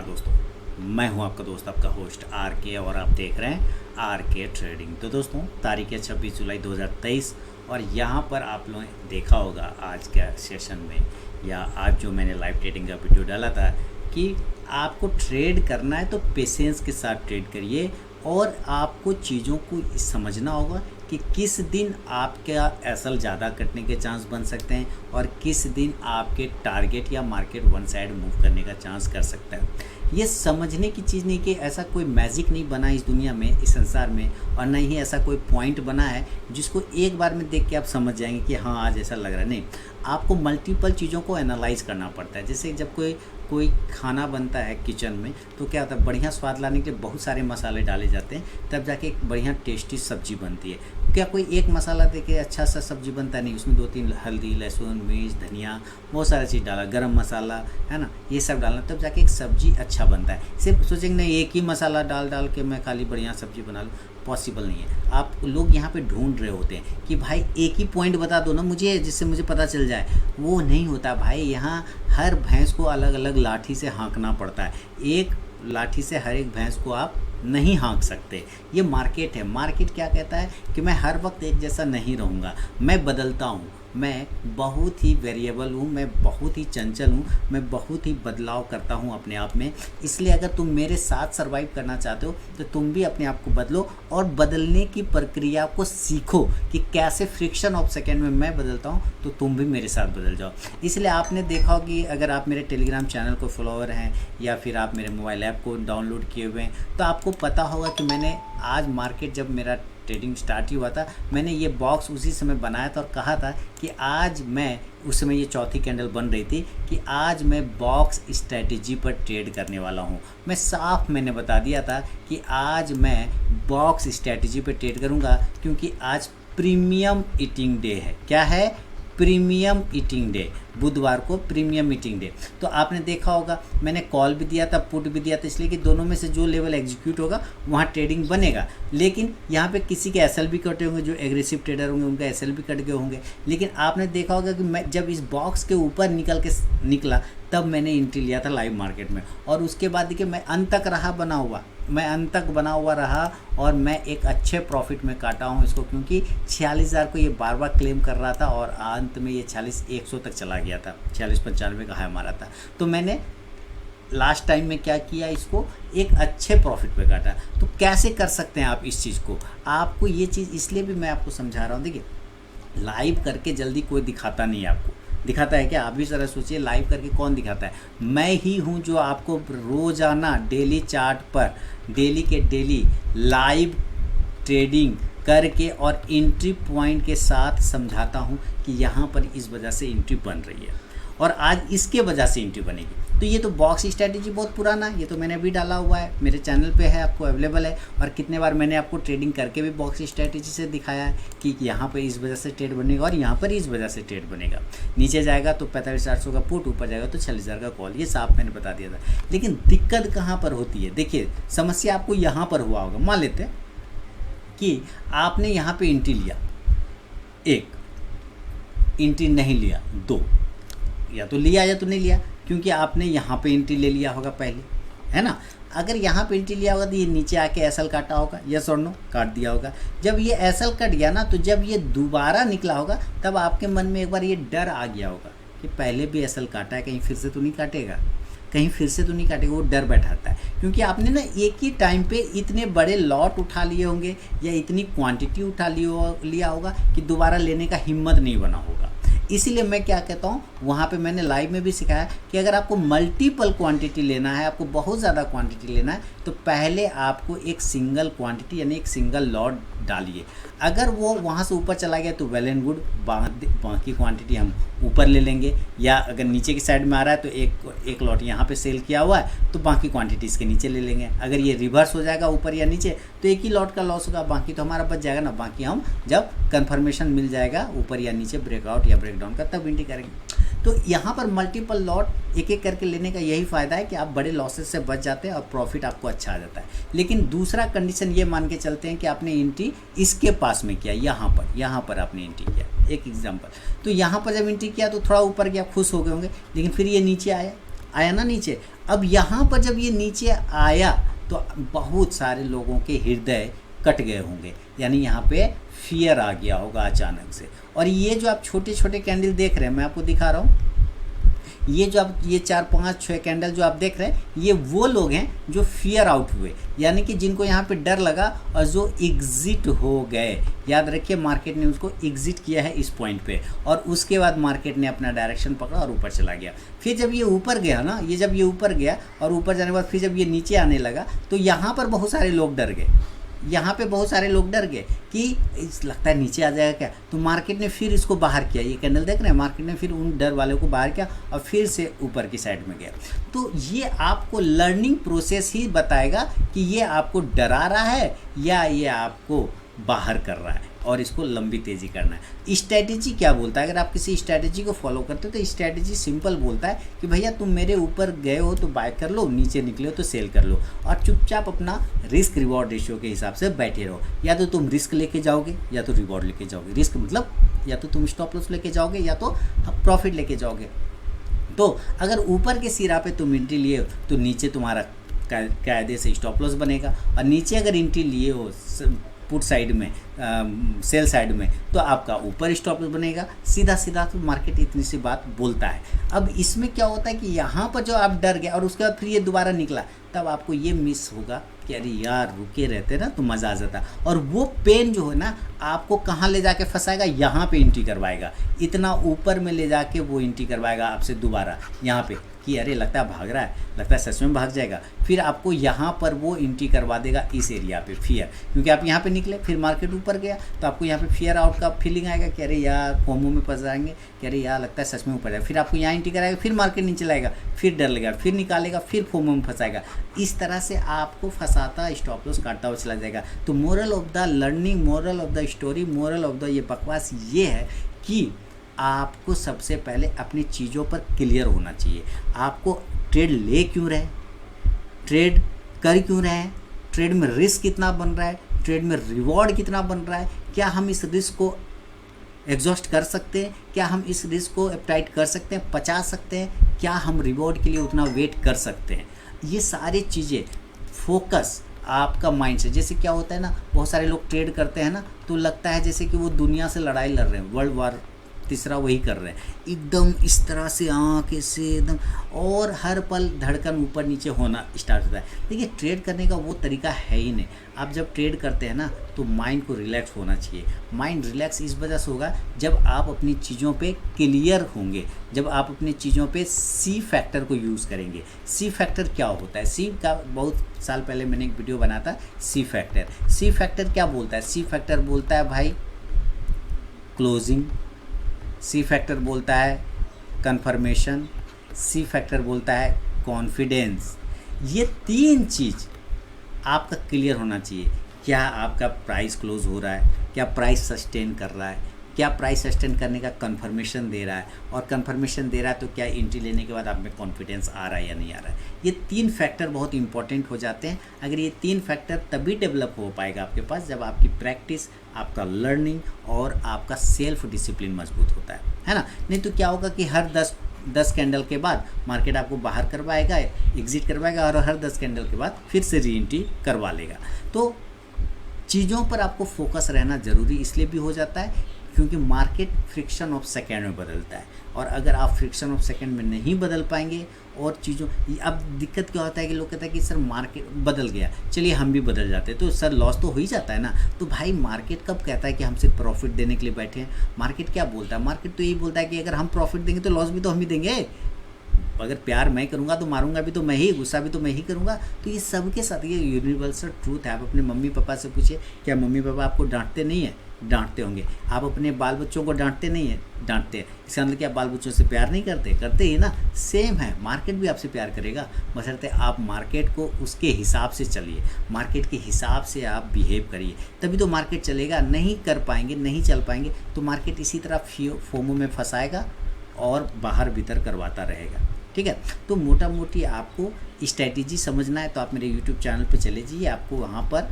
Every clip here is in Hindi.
नमस्कार दोस्तों, मैं हूं आपका दोस्त, आपका होस्ट आर के, और आप देख रहे हैं आर के ट्रेडिंग। तो दोस्तों, तारीख है 26 जुलाई 2023 और यहाँ पर आप लोगों ने देखा होगा आज के सेशन में या आज जो मैंने लाइव ट्रेडिंग का वीडियो डाला था कि आपको ट्रेड करना है तो पेशेंस के साथ ट्रेड करिए और आपको चीज़ों को समझना होगा कि किस दिन आपका एसएल ज़्यादा कटने के चांस बन सकते हैं और किस दिन आपके टारगेट या मार्केट वन साइड मूव करने का चांस कर सकता है। ये समझने की चीज़ नहीं कि ऐसा कोई मैजिक नहीं बना इस दुनिया में, इस संसार में, और न ही ऐसा कोई पॉइंट बना है जिसको एक बार में देख के आप समझ जाएंगे कि हाँ आज ऐसा लग रहा है। नहीं, आपको मल्टीपल चीज़ों को एनालाइज करना पड़ता है। जैसे जब कोई खाना बनता है किचन में तो क्या होता है, बढ़िया स्वाद लाने के लिए बहुत सारे मसाले डाले जाते हैं, तब जाके एक बढ़िया टेस्टी सब्जी बनती है। क्या कोई एक मसाला देके अच्छा सा सब्जी बनता है? नहीं, उसमें 2-3 हल्दी, लहसुन, मिर्च, धनिया, बहुत सारा चीज़ डाला, गरम मसाला है ना, ये सब डालना, तब जाके एक सब्जी अच्छा बनता है। सिर्फ सोचेंगे नहीं एक ही मसाला डाल के मैं खाली बढ़िया सब्जी बना लूँ, पॉसिबल नहीं है। आप लोग यहाँ पे ढूंढ रहे होते हैं कि भाई एक ही पॉइंट बता दो ना मुझे जिससे मुझे पता चल जाए। वो नहीं होता भाई, यहाँ हर भैंस को अलग अलग लाठी से हाँकना पड़ता है। एक लाठी से हर एक भैंस को आप नहीं हाँक सकते। ये मार्केट है। मार्केट क्या कहता है कि मैं हर वक्त एक जैसा नहीं रहूँगा, मैं बदलता हूँ, मैं बहुत ही वेरिएबल हूँ, मैं बहुत ही चंचल हूँ, मैं बहुत ही बदलाव करता हूँ अपने आप में। इसलिए अगर तुम मेरे साथ सर्वाइव करना चाहते हो तो तुम भी अपने आप को बदलो और बदलने की प्रक्रिया को सीखो कि कैसे फ्रिक्शन ऑफ सेकेंड में मैं बदलता हूँ तो तुम भी मेरे साथ बदल जाओ। इसलिए आपने देखा हो कि अगर आप मेरे टेलीग्राम चैनल को फॉलोअर हैं या फिर आप मेरे मोबाइल ऐप को डाउनलोड किए हुए हैं तो आपको पता होगा कि मैंने आज मार्केट जब मेरा ट्रेडिंग स्टार्ट ही हुआ था, मैंने ये बॉक्स उसी समय बनाया था और कहा था कि आज मैं, उस समय ये चौथी कैंडल बन रही थी, कि आज मैं बॉक्स स्ट्रेटजी पर ट्रेड करने वाला हूँ। मैं साफ मैंने बता दिया था कि आज मैं बॉक्स स्ट्रेटजी पर ट्रेड करूँगा क्योंकि आज प्रीमियम ईटिंग डे है। क्या है? प्रीमियम ईटिंग डे, बुधवार को प्रीमियम ईटिंग डे। तो आपने देखा होगा मैंने कॉल भी दिया था, पुट भी दिया था, इसलिए कि दोनों में से जो लेवल एग्जीक्यूट होगा वहाँ ट्रेडिंग बनेगा। लेकिन यहाँ पे किसी के एसएल भी कटे होंगे, जो एग्रेसिव ट्रेडर होंगे उनका एसएल भी कट गए होंगे। लेकिन आपने देखा होगा कि मैं जब इस बॉक्स के ऊपर निकला तब मैंने एंट्री लिया था लाइव मार्केट में, और उसके बाद देखिए मैं अंत तक बना हुआ रहा और मैं एक अच्छे प्रॉफिट में काटा हूँ इसको, क्योंकि 46,000 को ये बार बार क्लेम कर रहा था और अंत में ये 46,100 तक चला गया था, 46,95 का हाई मारा था। तो मैंने लास्ट टाइम में क्या किया, इसको एक अच्छे प्रॉफिट पे काटा। तो कैसे कर सकते हैं आप इस चीज़ को? आपको ये चीज़ इसलिए भी मैं आपको समझा रहा हूँ। देखिए, लाइव करके जल्दी कोई दिखाता नहीं है आपको। दिखाता है क्या? आप भी ज़रा सोचिए, लाइव करके कौन दिखाता है? मैं ही हूँ जो आपको रोज़ाना डेली चार्ट पर डेली के डेली लाइव ट्रेडिंग करके और एंट्री पॉइंट के साथ समझाता हूँ कि यहाँ पर इस वजह से एंट्री बन रही है और आज इसके वजह से एंट्री बनेगी। तो ये तो बॉक्स स्ट्रैटेजी बहुत पुराना है, ये तो मैंने अभी डाला हुआ है, मेरे चैनल पे है, आपको अवेलेबल है। और कितने बार मैंने आपको ट्रेडिंग करके भी बॉक्स स्ट्रैटेजी से दिखाया है कि यहाँ पर इस वजह से ट्रेड बनेगा और यहाँ पर इस वजह से ट्रेड बनेगा। नीचे जाएगा तो 45,800 का पुट, ऊपर जाएगा तो 46,000 का कॉल, ये साफ मैंने बता दिया था। लेकिन दिक्कत कहाँ पर होती है? देखिए, समस्या आपको यहाँ पर हुआ होगा। मान लेते हैं कि आपने यहाँ पर एंट्री लिया, एक एंट्री नहीं लिया, दो, या तो लिया या तो नहीं लिया, क्योंकि आपने यहाँ पे एंट्री ले लिया होगा पहले, है ना। अगर यहाँ पे एंट्री लिया होगा तो ये नीचे आके एसएल काटा होगा, यस और नो, काट दिया होगा। जब ये एसएल कट गया ना, तो जब ये दोबारा निकला होगा तब आपके मन में एक बार ये डर आ गया होगा कि पहले भी एसएल काटा है, कहीं फिर से तो नहीं काटेगा, वो डर बैठाता है। क्योंकि आपने ना एक ही टाइम पे इतने बड़े लॉट उठा लिए होंगे या इतनी क्वांटिटी उठा लिया होगा कि दोबारा लेने का हिम्मत नहीं बना होगा। इसीलिए मैं क्या कहता हूँ, वहाँ पे मैंने लाइव में भी सिखाया कि अगर आपको मल्टीपल क्वांटिटी लेना है, आपको बहुत ज़्यादा क्वांटिटी लेना है, तो पहले आपको एक सिंगल क्वांटिटी यानी एक सिंगल लॉट डालिए। अगर वो वहाँ से ऊपर चला गया तो वेल एंड गुड, बाकी क्वांटिटी हम ऊपर ले लेंगे। या अगर नीचे की साइड में आ रहा है तो एक लॉट यहाँ पे सेल किया हुआ है तो बाकी क्वांटिटी इसके नीचे ले लेंगे। अगर ये रिवर्स हो जाएगा ऊपर या नीचे तो एक ही लॉट का लॉस होगा, बाकी तो हमारा बच जाएगा ना। बाकी हम जब कंफर्मेशन मिल जाएगा ऊपर या नीचे, ब्रेकआउट या ब्रेकडाउन का, तब एंट्री करेंगे। तो यहाँ पर मल्टीपल लॉट एक एक करके लेने का यही फ़ायदा है कि आप बड़े लॉसेस से बच जाते हैं और प्रॉफिट आपको अच्छा आ जाता है। लेकिन दूसरा कंडीशन ये मान के चलते हैं कि आपने एंट्री इसके पास में किया, यहाँ पर आपने एंट्री किया, एक एग्जांपल। तो यहाँ पर जब एंट्री किया तो थोड़ा ऊपर गया, खुश हो गए होंगे, लेकिन फिर ये नीचे आया, आया ना नीचे। अब यहाँ पर जब ये नीचे आया तो बहुत सारे लोगों के हृदय कट गए होंगे, यानी यहाँ पे फियर आ गया होगा अचानक से। और ये जो आप छोटे छोटे कैंडल देख रहे हैं, मैं आपको दिखा रहा हूँ, ये जो आप ये 4 5 6 कैंडल जो आप देख रहे हैं, ये वो लोग हैं जो फियर आउट हुए, यानी कि जिनको यहाँ पे डर लगा और जो एग्जिट हो गए। याद रखिए मार्केट ने उसको एग्जिट किया है इस पॉइंट पे, और उसके बाद मार्केट ने अपना डायरेक्शन पकड़ा और ऊपर चला गया। फिर जब ये ऊपर गया ना, ये जब ये ऊपर गया और ऊपर जाने के बाद फिर जब ये नीचे आने लगा तो यहाँ पर बहुत सारे लोग डर गए, यहाँ पे बहुत सारे लोग डर गए कि लगता है नीचे आ जाएगा क्या। तो मार्केट ने फिर इसको बाहर किया, ये कैंडल देख रहे हैं, मार्केट ने फिर उन डर वालों को बाहर किया और फिर से ऊपर की साइड में गया। तो ये आपको लर्निंग प्रोसेस ही बताएगा कि ये आपको डरा रहा है या ये आपको बाहर कर रहा है, और इसको लंबी तेज़ी करना है। स्ट्रैटेजी क्या बोलता है, अगर आप किसी स्ट्रैटेजी को फॉलो करते हो तो स्ट्रैटेजी सिंपल बोलता है कि भैया तुम मेरे ऊपर गए हो तो बाय कर लो, नीचे निकले हो तो सेल कर लो, और चुपचाप अपना रिस्क रिवॉर्ड रेशियो के हिसाब से बैठे रहो। या तो तुम रिस्क लेके जाओगे या तो रिवॉर्ड लेके जाओगे। रिस्क मतलब या तो तुम स्टॉप लॉस लेके जाओगे या तो प्रॉफिट लेके जाओगे। तो अगर ऊपर के सिरा पे तुम एंट्री लिए हो तो नीचे तुम्हारा कायदे से स्टॉप लॉस बनेगा, और नीचे अगर एंट्री लिए हो पुट साइड में सेल साइड में तो आपका ऊपर स्टॉप लॉस बनेगा। सीधा सीधा तो मार्केट इतनी सी बात बोलता है। अब इसमें क्या होता है कि यहाँ पर जो आप डर गए और उसके बाद फिर ये दोबारा निकला, तब आपको ये मिस होगा कि अरे यार रुके रहते ना तो मज़ा आ जाता। और वो पेन जो है ना आपको कहाँ ले जाके फंसाएगा, यहाँ पे एंट्री करवाएगा, इतना ऊपर में ले जाके वो एंट्री करवाएगा आपसे दोबारा यहाँ पे कि अरे लगता है भाग रहा है, लगता है सच में भाग जाएगा। फिर आपको यहाँ पर वो एंट्री करवा देगा इस एरिया पे फियर, क्योंकि आप यहाँ पे निकले, फिर मार्केट ऊपर गया तो आपको यहाँ पे फियर आउट का फीलिंग आएगा कि अरे यार फोमो में फंस जाएंगे, कि अरे यार लगता है सच में ऊपर जाएगा। फिर आपको यहाँ एंट्री कराएगा, फिर मार्केट नीचे लाएगा, फिर डर लगेगा, फिर निकालेगा, फिर फोमो में फंसाएगा। इस तरह से आपको फंसाता स्टॉप लॉस काटता हुआ चला जाएगा। तो moral of the learning, moral of the story, moral of the ये बकवास ये है कि आपको सबसे पहले अपनी चीज़ों पर क्लियर होना चाहिए। आपको ट्रेड ले क्यों रहे, ट्रेड कर क्यों रहे हैं, ट्रेड में रिस्क कितना बन रहा है, ट्रेड में रिवॉर्ड कितना बन रहा है, क्या हम इस रिस्क को एग्जॉस्ट कर सकते हैं, क्या हम इस रिस्क को एप्टाइट कर सकते हैं, पचा सकते हैं, क्या हम रिवॉर्ड के लिए उतना वेट कर सकते हैं। ये सारी चीज़ें फोकस आपका माइंड से। जैसे क्या होता है ना, बहुत सारे लोग ट्रेड करते हैं ना तो लगता है जैसे कि वो दुनिया से लड़ाई लड़ रहे हैं, वर्ल्ड वार तीसरा वही कर रहे हैं, एकदम इस तरह से आँख से एकदम, और हर पल धड़कन ऊपर नीचे होना स्टार्ट होता है। देखिए ट्रेड करने का वो तरीका है ही नहीं। आप जब ट्रेड करते हैं ना तो माइंड को रिलैक्स होना चाहिए। माइंड रिलैक्स इस वजह से होगा जब आप अपनी चीज़ों पे क्लियर होंगे, जब आप अपनी चीज़ों पे सी फैक्टर को यूज़ करेंगे। सी फैक्टर क्या होता है, सी का बहुत साल पहले मैंने एक वीडियो बनाया था सी फैक्टर। सी फैक्टर क्या बोलता है, सी फैक्टर बोलता है भाई क्लोजिंग, सी फैक्टर बोलता है कंफर्मेशन, सी फैक्टर बोलता है कॉन्फिडेंस। ये तीन चीज़ आपका क्लियर होना चाहिए। क्या आपका प्राइस क्लोज हो रहा है, क्या प्राइस सस्टेन कर रहा है, क्या प्राइस सस्टेन करने का कंफर्मेशन दे रहा है, और कंफर्मेशन दे रहा है तो क्या एंट्री लेने के बाद आप में कॉन्फिडेंस आ रहा है या नहीं आ रहा है। ये तीन फैक्टर बहुत इंपॉर्टेंट हो जाते हैं। अगर ये तीन फैक्टर तभी डेवलप हो पाएगा आपके पास जब आपकी प्रैक्टिस, आपका लर्निंग और आपका सेल्फ डिसिप्लिन मजबूत होता है ना। नहीं तो क्या होगा कि हर 10 कैंडल के बाद मार्केट आपको बाहर करवाएगा, एग्जिट करवाएगा, और हर 10 कैंडल के बाद फिर से री एंट्री करवा लेगा। तो चीज़ों पर आपको फोकस रहना ज़रूरी इसलिए भी हो जाता है क्योंकि मार्केट फ्रिक्शन ऑफ सेकेंड में बदलता है, और अगर आप फ्रिक्शन ऑफ सेकेंड में नहीं बदल पाएंगे और चीज़ों, अब दिक्कत क्या होता है कि लोग कहते हैं कि सर मार्केट बदल गया, चलिए हम भी बदल जाते हैं, तो सर लॉस तो हो ही जाता है ना। तो भाई मार्केट कब कहता है कि हम सिर्फ प्रॉफिट देने के लिए बैठे हैं। मार्केट क्या बोलता है, मार्केट तो यही बोलता है कि अगर हम प्रॉफिट देंगे तो लॉस भी तो हम ही देंगे। अगर प्यार मैं करूँगा तो मारूंगा भी तो मैं ही, गुस्सा भी तो मैं ही करूँगा। तो ये सबके साथ ये यूनिवर्सल ट्रूथ है। आप अपने मम्मी पापा से पूछिए, क्या मम्मी पापा आपको डांटते नहीं है? डांटते होंगे। आप अपने बाल बच्चों को डांटते नहीं है? डांटते हैं। इसका मतलब क्या आप बाल बच्चों से प्यार नहीं करते? करते ही ना। सेम है, मार्केट भी आपसे प्यार करेगा, बशर्ते आप मार्केट को उसके हिसाब से चलिए, मार्केट के हिसाब से आप बिहेव करिए, तभी तो मार्केट चलेगा। नहीं कर पाएंगे, नहीं चल पाएंगे तो मार्केट इसी तरह फोमो में फंसाएगा और बाहर भीतर करवाता रहेगा। ठीक है, तो मोटा मोटी आपको स्ट्रैटेजी समझना है तो आप मेरे YouTube चैनल पे चले जाइए, आपको वहाँ पर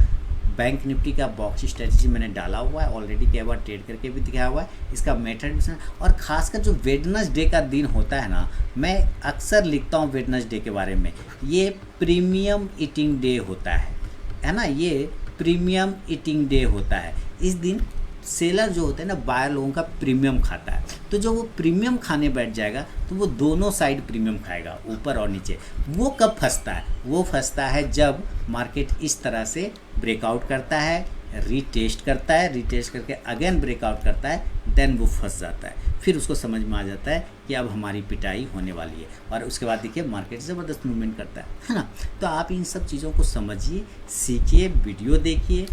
बैंक निफ्टी का बॉक्स स्ट्रेटजी मैंने डाला हुआ है ऑलरेडी, कई बार ट्रेड करके भी दिखाया हुआ है, इसका मेथड भी। और खासकर जो वेडनेसडे का दिन होता है ना, मैं अक्सर लिखता हूँ वेडनेसडे के बारे में, ये प्रीमियम ईटिंग डे होता है ना, ये प्रीमियम ईटिंग डे होता है। इस दिन सेलर जो होते हैं ना, बायर लोगों का प्रीमियम खाता है। तो जब वो प्रीमियम खाने बैठ जाएगा तो वो दोनों साइड प्रीमियम खाएगा, ऊपर और नीचे। वो कब फंसता है? वो फंसता है जब मार्केट इस तरह से ब्रेकआउट करता है, रीटेस्ट करता है, रीटेस्ट करके अगेन ब्रेकआउट करता है, देन वो फंस जाता है। फिर उसको समझ में आ जाता है कि अब हमारी पिटाई होने वाली है, और उसके बाद देखिए मार्केट ज़बरदस्त मूवमेंट करता है ना। तो आप इन सब चीज़ों को समझिए, सीखिए, वीडियो देखिए,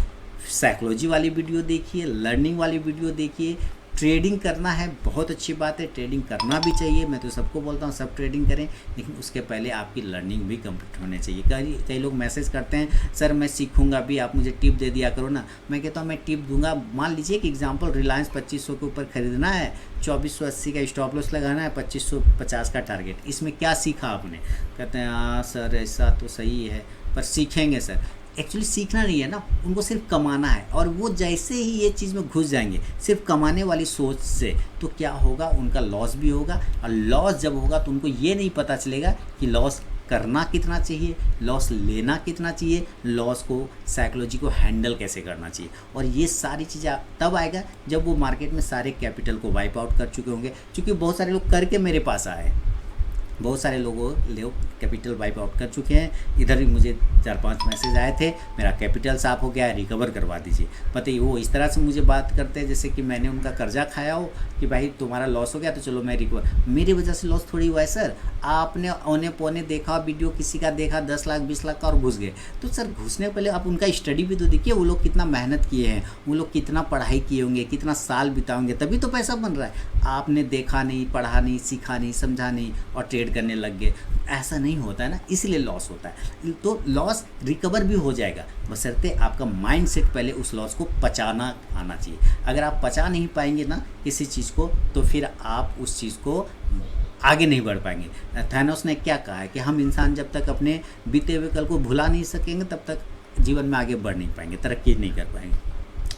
साइकोलॉजी वाली वीडियो देखिए, लर्निंग वाली वीडियो देखिए। ट्रेडिंग करना है, बहुत अच्छी बात है, ट्रेडिंग करना भी चाहिए। मैं तो सबको बोलता हूँ सब ट्रेडिंग करें, लेकिन उसके पहले आपकी लर्निंग भी कंप्लीट होनी चाहिए। कई लोग मैसेज करते हैं, सर मैं सीखूंगा भी, आप मुझे टिप दे दिया करो ना। मैं कहता हूँ मैं टिप दूंगा। मान लीजिए कि एग्जांपल, रिलायंस 2500 के ऊपर खरीदना है, 2480 का स्टॉप लॉस लगाना है, 2550 का टारगेट। इसमें क्या सीखा आपने? कहते हैं हाँ सर ऐसा तो सही है, पर सीखेंगे सर। एक्चुअली सीखना नहीं है ना, उनको सिर्फ कमाना है। और वो जैसे ही ये चीज़ में घुस जाएंगे सिर्फ कमाने वाली सोच से, तो क्या होगा, उनका लॉस भी होगा। और लॉस जब होगा तो उनको ये नहीं पता चलेगा कि लॉस करना कितना चाहिए, लॉस लेना कितना चाहिए, लॉस को, साइकोलॉजी को हैंडल कैसे करना चाहिए। और ये सारी चीज़ें तब आएगा जब वो मार्केट में सारे कैपिटल को वाइप आउट कर चुके होंगे। क्योंकि बहुत सारे लोग करके मेरे पास आए, बहुत सारे लोग कैपिटल वाइप आउट कर चुके हैं। इधर भी मुझे 4-5 मैसेज आए थे, मेरा कैपिटल साफ हो गया है, रिकवर करवा दीजिए। पता ही वो इस तरह से मुझे बात करते हैं जैसे कि मैंने उनका कर्जा खाया हो, कि भाई तुम्हारा लॉस हो गया तो चलो मैं रिकवर। मेरी वजह से लॉस थोड़ी हुआ है सर। आपने औने पौने देखा वीडियो, किसी का देखा 10 लाख 20 लाख का और घुस गए। तो सर घुसने से पहले आप उनका स्टडी भी तो देखिए, वो लोग कितना मेहनत किए हैं, वो लोग कितना पढ़ाई किए होंगे, कितना साल बिताएंगे, तभी तो पैसा बन रहा है। आपने देखा नहीं, पढ़ा नहीं, सीखा नहीं, समझा नहीं और ट्रेड करने लग गए। ऐसा नहीं होता है ना, इसलिए लॉस होता है। तो लॉस रिकवर भी हो जाएगा, बशर्ते आपका माइंडसेट पहले उस लॉस को पचाना आना चाहिए। अगर आप पचा नहीं पाएंगे ना किसी चीज़ को, तो फिर आप उस चीज़ को आगे नहीं बढ़ पाएंगे। थैनोस ने क्या कहा है कि हम इंसान जब तक अपने बीते हुए कल को भुला नहीं सकेंगे तब तक जीवन में आगे बढ़ नहीं पाएंगे, तरक्की नहीं कर पाएंगे।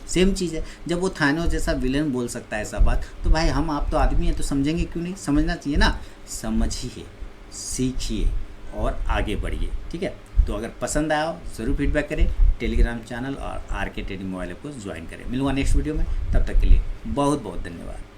सेम चीज़ है, जब वो थानोस जैसा विलेन बोल सकता है ऐसा बात, तो भाई हम आप तो आदमी हैं, तो समझेंगे क्यों नहीं? समझना चाहिए ना। समझिए, सीखिए और आगे बढ़िए, ठीक है। तो अगर पसंद आया हो ज़रूर फीडबैक करें, टेलीग्राम चैनल और RK ट्रेडिंग मोबाइल ऐप को ज्वाइन करें। मिलूंगा नेक्स्ट वीडियो में, तब तक के लिए बहुत बहुत धन्यवाद।